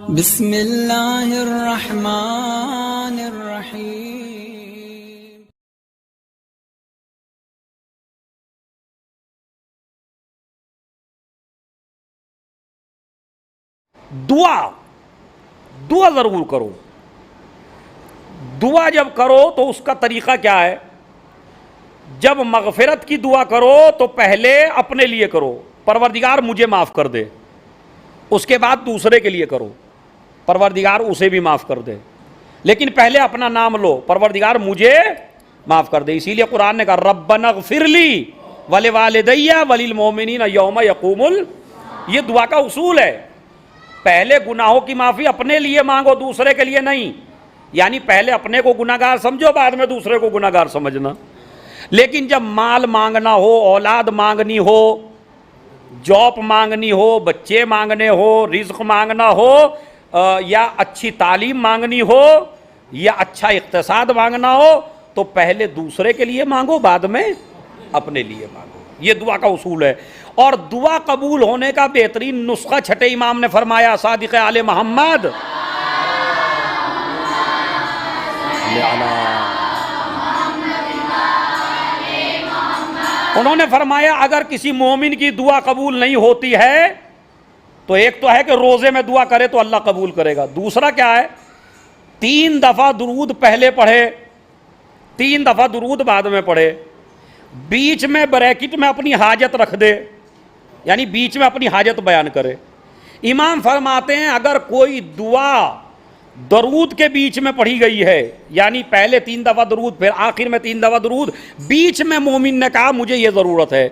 بسم اللہ الرحمن الرحیم۔ دعا ضرور کرو۔ دعا جب کرو تو اس کا طریقہ کیا ہے؟ جب مغفرت کی دعا کرو تو پہلے اپنے لیے کرو، پروردگار مجھے معاف کر دے، اس کے بعد دوسرے کے لیے کرو، پروردگار اسے بھی معاف کر دے، لیکن پہلے اپنا نام لو، پروردگار مجھے معاف کر دے۔ اسی لیے قرآن نے کہا ربنا اغفر لی ولوالدی وللمؤمنین یوم یقوم یہ دعا کا اصول ہے۔ پہلے گناہوں کی معافی اپنے لیے مانگو، دوسرے کے لیے نہیں، یعنی پہلے اپنے کو گناہگار سمجھو، بعد میں دوسرے کو گناہگار سمجھنا۔ لیکن جب مال مانگنا ہو، اولاد مانگنی ہو، جاب مانگنی ہو، بچے مانگنے ہو، رزق مانگنا ہو، یا اچھی تعلیم مانگنی ہو، یا اچھا اقتصاد مانگنا ہو، تو پہلے دوسرے کے لیے مانگو، بعد میں اپنے لیے مانگو۔ یہ دعا کا اصول ہے۔ اور دعا قبول ہونے کا بہترین نسخہ چھٹے امام نے فرمایا، صادق آل محمد، انہوں نے فرمایا اگر کسی مومن کی دعا قبول نہیں ہوتی ہے تو ایک تو ہے کہ روزے میں دعا کرے تو اللہ قبول کرے گا، دوسرا کیا ہے؟ 3 دفعہ درود پہلے پڑھے، 3 دفعہ درود بعد میں پڑھے، بیچ میں بریکٹ میں اپنی حاجت رکھ دے، یعنی بیچ میں اپنی حاجت بیان کرے۔ امام فرماتے ہیں اگر کوئی دعا درود کے بیچ میں پڑھی گئی ہے، یعنی پہلے 3 دفعہ درود پھر آخر میں 3 دفعہ درود، بیچ میں مومن نے کہا مجھے یہ ضرورت ہے،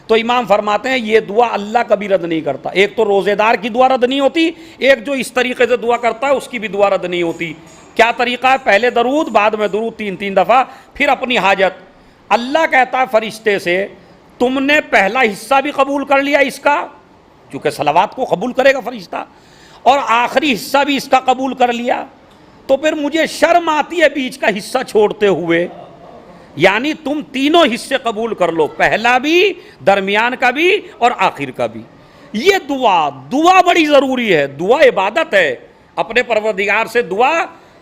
تو امام فرماتے ہیں یہ دعا اللہ کبھی رد نہیں کرتا۔ ایک تو روزے دار کی دعا رد نہیں ہوتی، ایک جو اس طریقے سے دعا کرتا ہے اس کی بھی دعا رد نہیں ہوتی۔ کیا طریقہ ہے؟ پہلے درود بعد میں درود، 3 دفعہ، پھر اپنی حاجت۔ اللہ کہتا ہے فرشتے سے تم نے پہلا حصہ بھی قبول کر لیا اس کا، کیونکہ صلوات کو قبول کرے گا فرشتہ، اور آخری حصہ بھی اس کا قبول کر لیا، تو پھر مجھے شرم آتی ہے بیچ کا حصہ چھوڑتے ہوئے، یعنی تم تینوں حصے قبول کر لو، پہلا بھی، درمیان کا بھی اور آخر کا بھی۔ یہ دعا بڑی ضروری ہے، دعا عبادت ہے، اپنے پروردگار سے دعا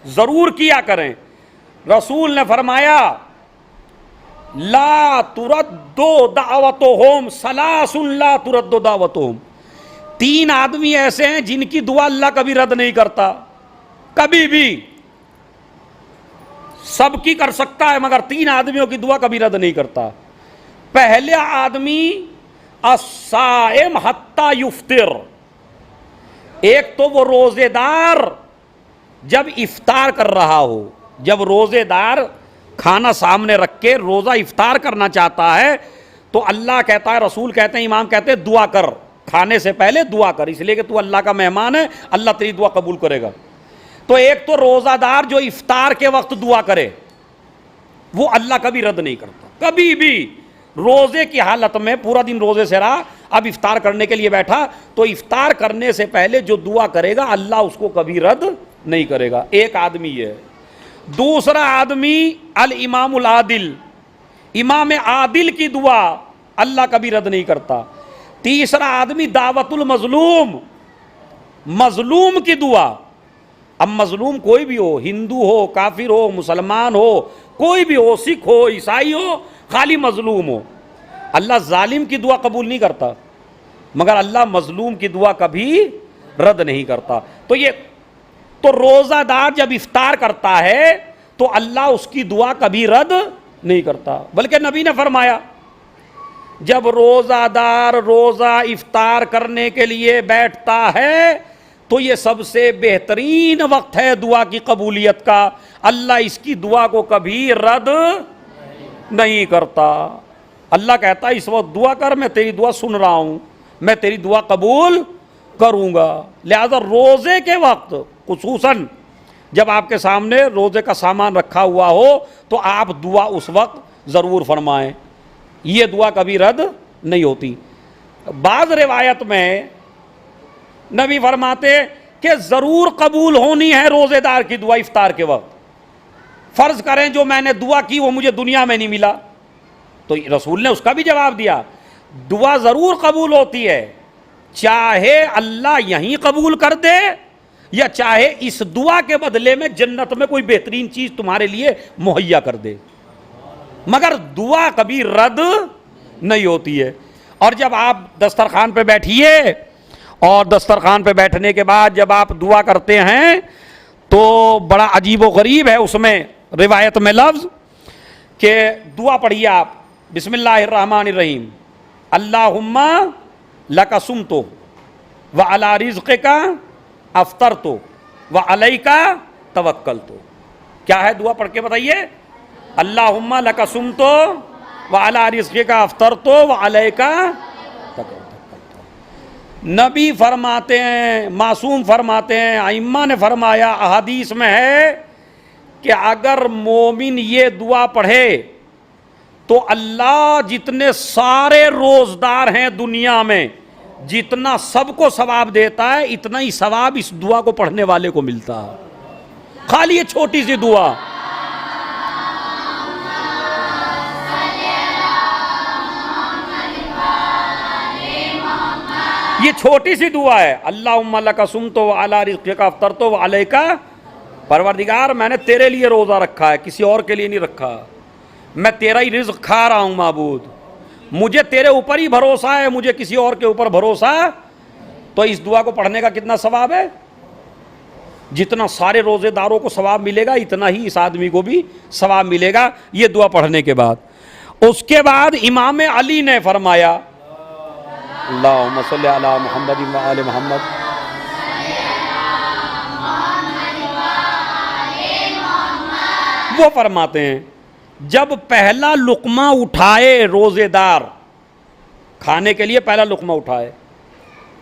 ضرور کیا کریں۔ رسول نے فرمایا لا ترد دعوتہم ثلاث لا ترد دعوتہم، 3 آدمی ایسے ہیں جن کی دعا اللہ کبھی رد نہیں کرتا، کبھی بھی، سب کی کر سکتا ہے مگر 3 آدمیوں کی دعا کبھی رد نہیں کرتا۔ پہلے آدمی الصائم حتی یفطر، ایک تو وہ روزے دار جب افطار کر رہا ہو، جب روزے دار کھانا سامنے رکھ کے روزہ افطار کرنا چاہتا ہے تو اللہ کہتا ہے، رسول کہتے ہیں، امام کہتے ہیں دعا کر، کھانے سے پہلے دعا کر، اس لیے کہ تو اللہ کا مہمان ہے، اللہ تیری دعا قبول کرے گا۔ تو ایک تو روزہ دار جو افطار کے وقت دعا کرے وہ اللہ کبھی رد نہیں کرتا، کبھی بھی۔ روزے کی حالت میں پورا دن روزے سے رہا، اب افطار کرنے کے لیے بیٹھا تو افطار کرنے سے پہلے جو دعا کرے گا اللہ اس کو کبھی رد نہیں کرے گا۔ ایک آدمی یہ ہے۔ دوسرا آدمی الامام العادل، امام عادل کی دعا اللہ کبھی رد نہیں کرتا۔ تیسرا آدمی دعوت المظلوم، مظلوم کی دعا۔ اب مظلوم کوئی بھی ہو، ہندو ہو، کافر ہو، مسلمان ہو، کوئی بھی ہو، سکھ ہو، عیسائی ہو، خالی مظلوم ہو، اللہ ظالم کی دعا قبول نہیں کرتا، مگر اللہ مظلوم کی دعا کبھی رد نہیں کرتا۔ تو روزہ دار جب افطار کرتا ہے تو اللہ اس کی دعا کبھی رد نہیں کرتا، بلکہ نبی نے فرمایا جب روزہ دار روزہ افطار کرنے کے لیے بیٹھتا ہے تو یہ سب سے بہترین وقت ہے دعا کی قبولیت کا، اللہ اس کی دعا کو کبھی رد نہیں کرتا۔ اللہ کہتا ہے اس وقت دعا کر، میں تیری دعا سن رہا ہوں، میں تیری دعا قبول کروں گا۔ لہذا روزے کے وقت خصوصاً جب آپ کے سامنے روزے کا سامان رکھا ہوا ہو تو آپ دعا اس وقت ضرور فرمائیں، یہ دعا کبھی رد نہیں ہوتی۔ بعض روایت میں نبی فرماتے کہ ضرور قبول ہونی ہے روزے دار کی دعا افطار کے وقت۔ فرض کریں جو میں نے دعا کی وہ مجھے دنیا میں نہیں ملا، تو رسول نے اس کا بھی جواب دیا، دعا ضرور قبول ہوتی ہے، چاہے اللہ یہیں قبول کر دے یا چاہے اس دعا کے بدلے میں جنت میں کوئی بہترین چیز تمہارے لیے مہیا کر دے، مگر دعا کبھی رد نہیں ہوتی ہے۔ اور جب آپ دسترخوان پہ بیٹھیے اور دسترخوان پہ بیٹھنے کے بعد جب آپ دعا کرتے ہیں تو بڑا عجیب و غریب ہے اس میں روایت میں لفظ کہ دعا پڑھیے آپ، بسم اللہ الرحمن الرحیم، اللہم لک صمت وعلی رزقک افطرت وعلیک توکلت۔ کیا ہے دعا پڑھ کے بتائیے؟ اللہم لک صمت وعلی رزقک افطرت وعلیک توکلت۔ نبی فرماتے ہیں، معصوم فرماتے ہیں، ائمہ نے فرمایا، احادیث میں ہے کہ اگر مومن یہ دعا پڑھے تو اللہ جتنے سارے روزدار ہیں دنیا میں جتنا سب کو ثواب دیتا ہے اتنا ہی ثواب اس دعا کو پڑھنے والے کو ملتا ہے۔ خالی یہ چھوٹی سی دعا، یہ چھوٹی سی دعا ہے، اللہم لک صمت وعلی رزقک افطرت وعلیک، پروردگار میں نے تیرے لیے روزہ رکھا ہے، کسی اور کے لیے نہیں رکھا، میں تیرا ہی رزق کھا رہا ہوں معبود، مجھے تیرے اوپر ہی بھروسہ ہے، مجھے کسی اور کے اوپر بھروسہ۔ تو اس دعا کو پڑھنے کا کتنا ثواب ہے؟ جتنا سارے روزے داروں کو ثواب ملے گا اتنا ہی اس آدمی کو بھی ثواب ملے گا یہ دعا پڑھنے کے بعد۔ اس کے بعد امام علی نے فرمایا، اللہم صلی علی محمد و آل محمد، وہ فرماتے ہیں جب پہلا لقمہ اٹھائے روزے دار کھانے کے لیے، پہلا لقمہ اٹھائے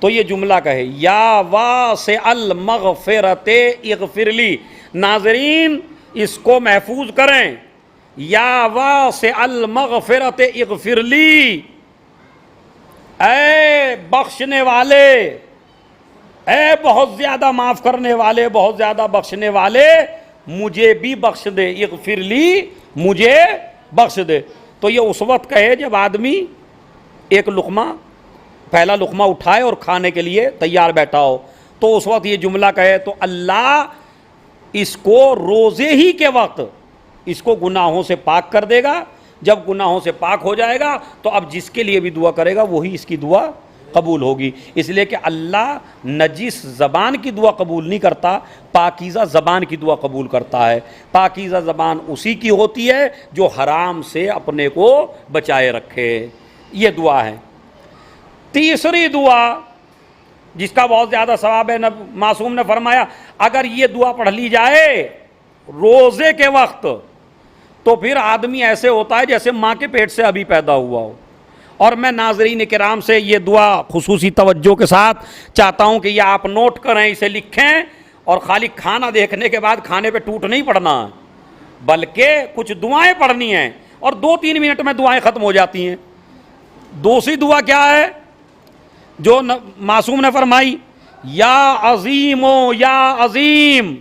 تو یہ جملہ کہے، یا واسع المغفرت اغفر لی۔ ناظرین اس کو محفوظ کریں، یا واسع المغفرت اغفر لی، اے بخشنے والے، اے بہت زیادہ معاف کرنے والے، بہت زیادہ بخشنے والے، مجھے بھی بخش دے، اغفر لی، مجھے بخش دے۔ تو یہ اس وقت کہے جب آدمی ایک لقمہ، پہلا لقمہ اٹھائے اور کھانے کے لیے تیار بیٹھا ہو، تو اس وقت یہ جملہ کہے تو اللہ اس کو روزے ہی کے وقت اس کو گناہوں سے پاک کر دے گا۔ جب گناہوں سے پاک ہو جائے گا تو اب جس کے لیے بھی دعا کرے گا وہی اس کی دعا قبول ہوگی، اس لیے کہ اللہ نجس زبان کی دعا قبول نہیں کرتا، پاکیزہ زبان کی دعا قبول کرتا ہے۔ پاکیزہ زبان اسی کی ہوتی ہے جو حرام سے اپنے کو بچائے رکھے۔ یہ دعا ہے۔ تیسری دعا جس کا بہت زیادہ ثواب ہے، معصوم نے فرمایا اگر یہ دعا پڑھ لی جائے روزے کے وقت تو پھر آدمی ایسے ہوتا ہے جیسے ماں کے پیٹ سے ابھی پیدا ہوا ہو۔ اور میں ناظرین کرام سے یہ دعا خصوصی توجہ کے ساتھ چاہتا ہوں کہ یہ آپ نوٹ کریں، اسے لکھیں، اور خالی کھانا دیکھنے کے بعد کھانے پہ ٹوٹ نہیں پڑنا، بلکہ کچھ دعائیں پڑھنی ہیں، اور 2-3 منٹ میں دعائیں ختم ہو جاتی ہیں۔ دوسری دعا کیا ہے جو معصوم نے فرمائی؟ یا عظیم و یا عظیم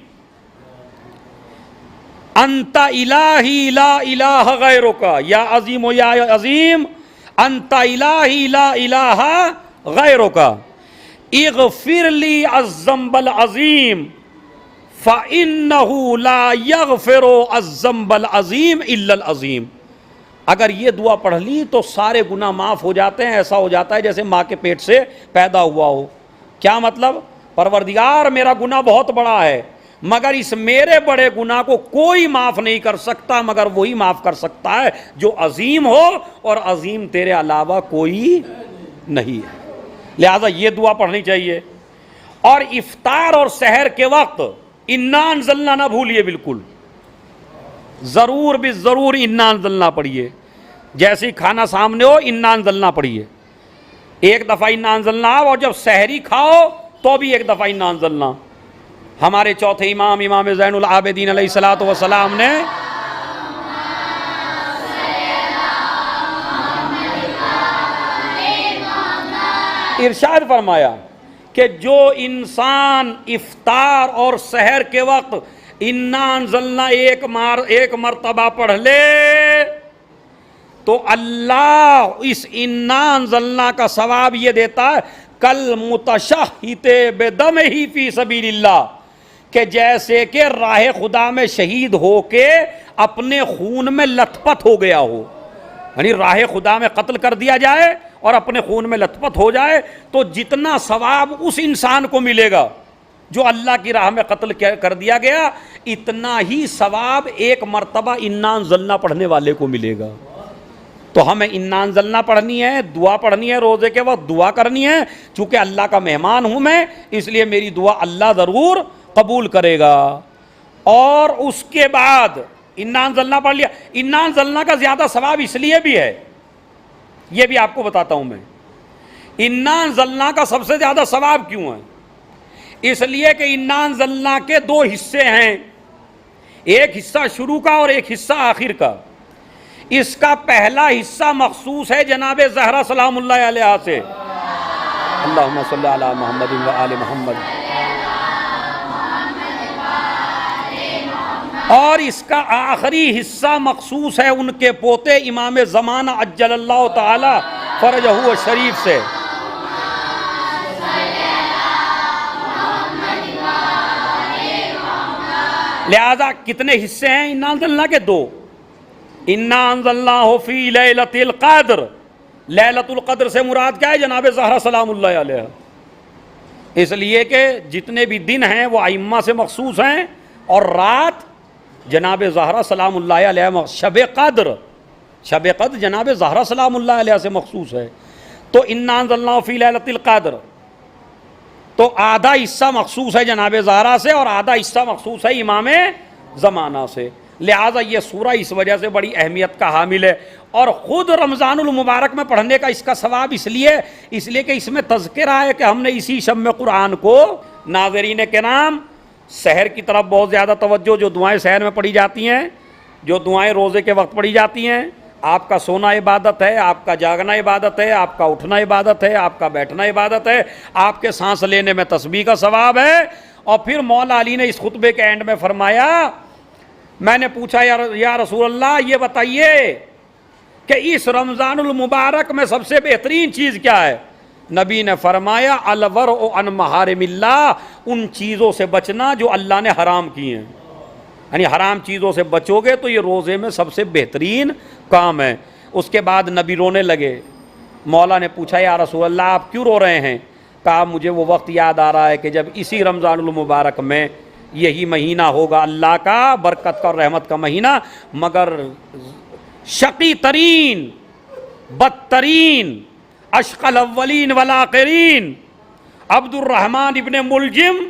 انت الہی لا الہ غیرک، یا عظیم و یا عظیم انت الہی لا الہ غیرک، اغفر لی الذنب العظیم فإنہ لا یغفر الذنب العظیم الا العظیم۔ اگر یہ دعا پڑھ لی تو سارے گناہ معاف ہو جاتے ہیں، ایسا ہو جاتا ہے جیسے ماں کے پیٹ سے پیدا ہوا ہو۔ کیا مطلب؟ پروردگار میرا گناہ بہت بڑا ہے، مگر اس میرے بڑے گناہ کو کوئی معاف نہیں کر سکتا مگر وہی معاف کر سکتا ہے جو عظیم ہو، اور عظیم تیرے علاوہ کوئی نہیں ہے۔ لہذا یہ دعا پڑھنی چاہیے۔ اور افطار اور سحر کے وقت انا انزلنا نہ بھولیے، بالکل ضرور بھی ضرور انا انزلنا پڑھیے۔ جیسے ہی کھانا سامنے ہو انا انزلنا پڑھیے، ایک دفعہ انا انزلنا، اور جب سحری کھاؤ تو بھی ایک دفعہ انا انزلنا۔ ہمارے چوتھے امام امام زین العابدین علیہ الصلوۃ والسلام نے ارشاد فرمایا کہ جو انسان افطار اور سحر کے وقت انا انزلنا ایک مرتبہ پڑھ لے تو اللہ اس انا انزلنا کا ثواب یہ دیتا ہے کل متشہت بدمہ فی سبیل اللہ، کہ جیسے کہ راہ خدا میں شہید ہو کے اپنے خون میں لت پت ہو گیا ہو، یعنی راہ خدا میں قتل کر دیا جائے اور اپنے خون میں لت پت ہو جائے، تو جتنا ثواب اس انسان کو ملے گا جو اللہ کی راہ میں قتل کر دیا گیا، اتنا ہی ثواب ایک مرتبہ انا انزلنا پڑھنے والے کو ملے گا۔ تو ہمیں انا انزلنا پڑھنی ہے، دعا پڑھنی ہے، روزے کے وقت دعا کرنی ہے، چونکہ اللہ کا مہمان ہوں میں، اس لیے میری دعا اللہ ضرور قبول کرے گا۔ اور اس کے بعد انا انزلنا پڑھ لیا، انا انزلنا کا زیادہ ثواب اس لیے بھی ہے، یہ بھی آپ کو بتاتا ہوں میں، انا انزلنا کا سب سے زیادہ ثواب کیوں ہے؟ اس لیے کہ انا انزلنا کے دو حصے ہیں، ایک حصہ شروع کا اور ایک حصہ آخر کا۔ اس کا پہلا حصہ مخصوص ہے جناب زہرا سلام اللہ علیہا سے، اللہم صلی علی محمد و آل محمد، اور اس کا آخری حصہ مخصوص ہے ان کے پوتے امام زمانہ عجل اللہ تعالی فرجہ شریف سے۔ لہذا کتنے حصے ہیں انا انزلنا کے؟ دو۔ انا انزلناہ فی لیلۃ القدر، لیلۃ القدر سے مراد کیا ہے؟ جناب زہرا سلام اللہ علیہا، اس لیے کہ جتنے بھی دن ہیں وہ ائمہ سے مخصوص ہیں، اور رات جناب زہرا سلام اللہ علیہا، شب قدر جناب زہرا سلام اللہ علیہا سے مخصوص ہے۔ تو انا انزلناہ فی لیلۃ القدر، تو آدھا حصہ مخصوص ہے جناب زہرا سے اور آدھا حصہ مخصوص ہے امام زمانہ سے، لہٰذا یہ سورہ اس وجہ سے بڑی اہمیت کا حامل ہے۔ اور خود رمضان المبارک میں پڑھنے کا اس کا ثواب اس لیے کہ اس میں تذکرہ ہے کہ ہم نے اسی شم قرآن کو۔ ناظرین کرام، سحر کی طرف بہت زیادہ توجہ، جو دعائیں سحر میں پڑھی جاتی ہیں، جو دعائیں روزے کے وقت پڑھی جاتی ہیں، آپ کا سونا عبادت ہے، آپ کا جاگنا عبادت ہے، آپ کا اٹھنا عبادت ہے، آپ کا بیٹھنا عبادت ہے، آپ کے سانس لینے میں تسبیح کا ثواب ہے۔ اور پھر مولا علی نے اس خطبے کے اینڈ میں فرمایا، میں نے پوچھا یا رسول اللہ یہ بتائیے کہ اس رمضان المبارک میں سب سے بہترین چیز کیا ہے؟ نبی نے فرمایا الورع عن محارم اللہ، ان چیزوں سے بچنا جو اللہ نے حرام کی ہیں، یعنی حرام چیزوں سے بچو گے تو یہ روزے میں سب سے بہترین کام ہے۔ اس کے بعد نبی رونے لگے۔ مولا نے پوچھا یا رسول اللہ آپ کیوں رو رہے ہیں؟ کہا مجھے وہ وقت یاد آ رہا ہے کہ جب اسی رمضان المبارک میں یہی مہینہ ہوگا اللہ کا برکت کا اور رحمت کا مہینہ، مگر شقی ترین، بدترین، اشقى الاولین والآخرین عبد الرحمن ابن ملجم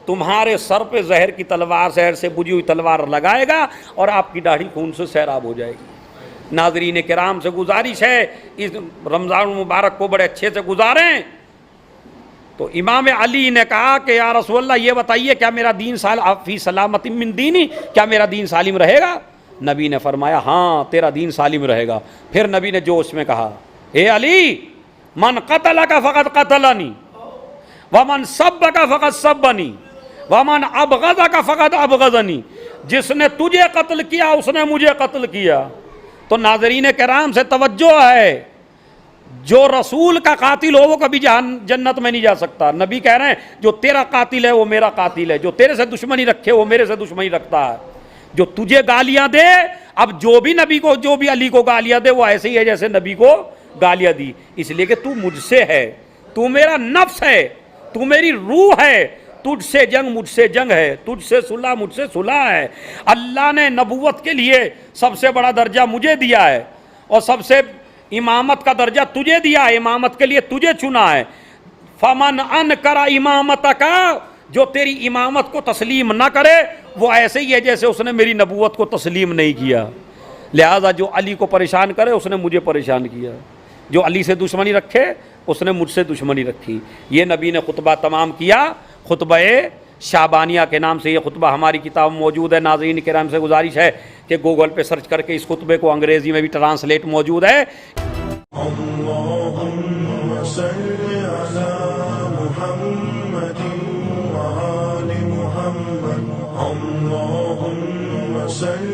تمہارے سر پہ زہر کی تلوار، زہر سے بجھی ہوئی تلوار لگائے گا اور آپ کی داڑھی خون سے سیراب ہو جائے گی۔ ناظرین کرام سے گزارش ہے اس رمضان المبارک کو بڑے اچھے سے گزاریں۔ تو امام علی نے کہا کہ یا رسول اللہ یہ بتائیے کیا میرا دین فی سلامت من دینی، کیا میرا دین سالم رہے گا؟ نبی نے فرمایا ہاں تیرا دین سالم رہے گا۔ پھر نبی نے جوش میں کہا اے علی من قتلک فقد قتلنی ومن سبک فقد سبنی ومن ابغضک فقد ابغضنی، جس نے تجھے قتل کیا اس نے مجھے قتل کیا۔ تو ناظرین کرام سے توجہ ہے، جو رسول کا قاتل ہو وہ کبھی جنت میں نہیں جا سکتا۔ نبی کہہ رہے ہیں جو تیرا قاتل ہے وہ میرا قاتل ہے، جو تیرے سے دشمنی رکھے وہ میرے سے دشمنی رکھتا ہے، جو تجھے گالیاں دے، اب جو بھی علی کو گالیاں دے وہ ایسے ہی ہے جیسے نبی کو گالیاں دی، اس لیے کہ تو مجھ سے ہے، تو میرا نفس ہے، تو میری روح ہے، تجھ سے جنگ مجھ سے جنگ ہے، تجھ سے صلح مجھ سے صلح ہے۔ اللہ نے نبوت کے لیے سب سے بڑا درجہ مجھے دیا ہے اور سب سے امامت کا درجہ تجھے دیا ہے، امامت کے لیے تجھے چنا ہے۔ فمن انکر امامتک، جو تیری امامت کو تسلیم نہ کرے وہ ایسے ہی ہے جیسے اس نے میری نبوت کو تسلیم نہیں کیا۔ لہذا جو علی کو پریشان کرے اس نے مجھے پریشان کیا، جو علی سے دشمنی رکھے اس نے مجھ سے دشمنی رکھی۔ یہ نبی نے خطبہ تمام کیا، خطبہ شعبانیہ کے نام سے یہ خطبہ ہماری کتاب موجود ہے۔ ناظرین کرام سے گزارش ہے کہ گوگل پہ سرچ کر کے اس خطبے کو انگریزی میں بھی ٹرانسلیٹ موجود ہے۔ اللہم صل علی محمد وآل محمد، اللہم صل